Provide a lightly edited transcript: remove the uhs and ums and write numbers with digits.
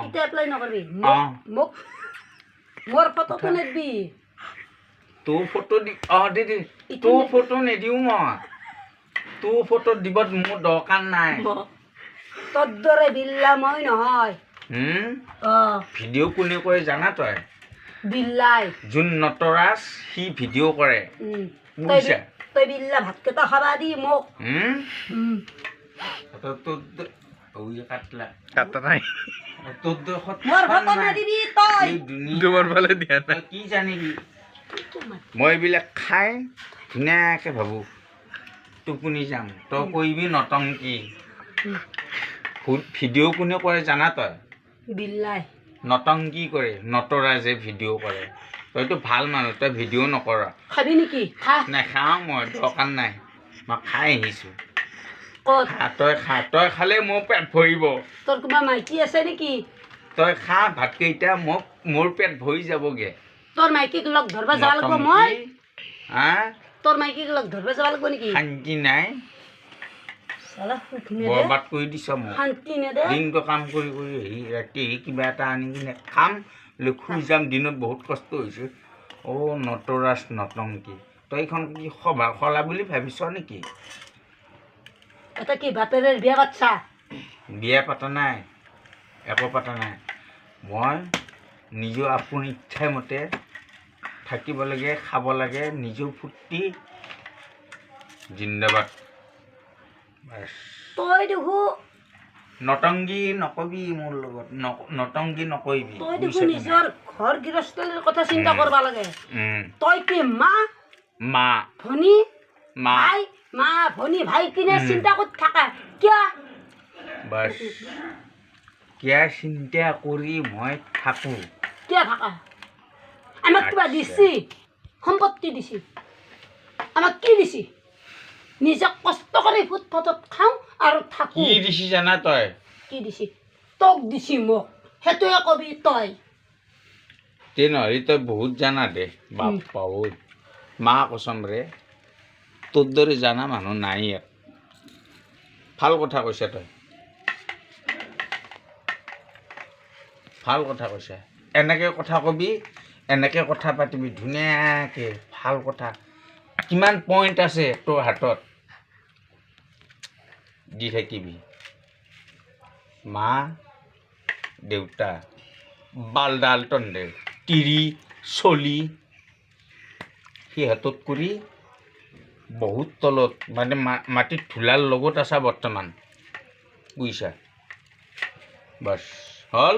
ইটা এপ্লাই নকৰবি মোক মোৰ ফটোটো নেদবি তোৰ ফটো দি দে তোৰ ফটো নিদিওঁ মই তোৰ ফটো দিব মোৰ দৰকাৰ নাই তোৰ দৰে বিল্লা মই নহয় ভিডিঅ' কোনে কৰে জানা তই বিল্লাই যোন নটৰাজ সি ভিডিঅ' কৰে তই বিল্লা ভাতকেইটা খাবা দি মোক কাটা নাই মোৰ ফটো নেদিবি তই তোমাৰ ফালে দিয়া নাই কি জানিবি মই এইবিলাক খাই ধুনীয়াকৈ ভাবোঁ টোপনি যাম তই কৰিবি নটংকি ভিডিঅ' কোনে কৰে জানা তই বিল্লাই নটংকি কৰে নটৰাজে ভিডিঅ' কৰে তইতো ভাল মানুহ তই ভিডিঅ' নকৰ খাবি নেকি খা নাখাওঁ মই দৰকাৰ নাই মই খাই আহিছোঁ ক'ত তই খালে মোৰ পেট ভৰিব তোৰ কিবা মাইকী আছে নেকি তই খা ভাতকেইটা মোৰ পেট ভৰি যাবগৈ তোৰ মাইকীক লগ ধৰিব যাব লাগিব মই তোৰ মাইকীক লগ ধৰিব যাব লাগিব নেকি শান্তি নাই বৰবাদ কৰি দিছ মোক শান্তি নেদে দিনটো কাম কৰি আহি ৰাতি কিবা এটা আনি কিনে খাম শুই যাম দিনত বহুত কষ্ট হৈছে নটৰাজ নটংকি তই এইখন কি সভা খলা বুলি ভাবিছ নেকি এটা কি বাপেৰে বিয়া পাতছা বিয়া পাতা নাই একো পাতা নাই মই নিজৰ আপোন ইচ্ছামতে থাকিব লাগে খাব লাগে নিজৰ ফূৰ্তি জিন্দাবাদ তই দেখো নটংগী নকবি মোৰ লগত নটংগী নকৰিবি তই দেখো নিজৰ ঘৰ গৃহস্থলীৰ কথা চিন্তা কৰিব লাগে তই কি মা ভনী ভাই মা ভনী ভাই কিনে চিন্তা কৰি থাকা কিয় বাছ কিয় চিন্তা কৰি মই থাকোঁ কিয় থাকা আমাক কিবা দিছি সম্পত্তি দিছি আমাক কি দিছি নিজে কষ্ট কৰি ফুটফাটত খাওঁ আৰু থাকোঁ কি দিছি জানা তই কি দিছি তোক দিছি মোক সেইটোৱে কবি তই তেনেহ'লে তই বহুত জানা দে বাপ্পা ঐ মা কচম ৰে তোৰ দৰে জানা মানুহ নাই ইয়াত ভাল কথা কৈছা তই ভাল কথা কৈছা এনেকৈ কথা কবি এনেকৈ কথা পাতিবি ধুনীয়াকৈ ভাল কথা কিমান পইণ্ট আছে তোৰ হাতত দি থাকিবি মা দেউতা বালডাল তন্দে তিৰি চলি সিহঁতত কৰি বহুত তলত মানে মাটিত ধূলাৰ লগত আছা বৰ্তমান বুজিছা বাছ হ'ল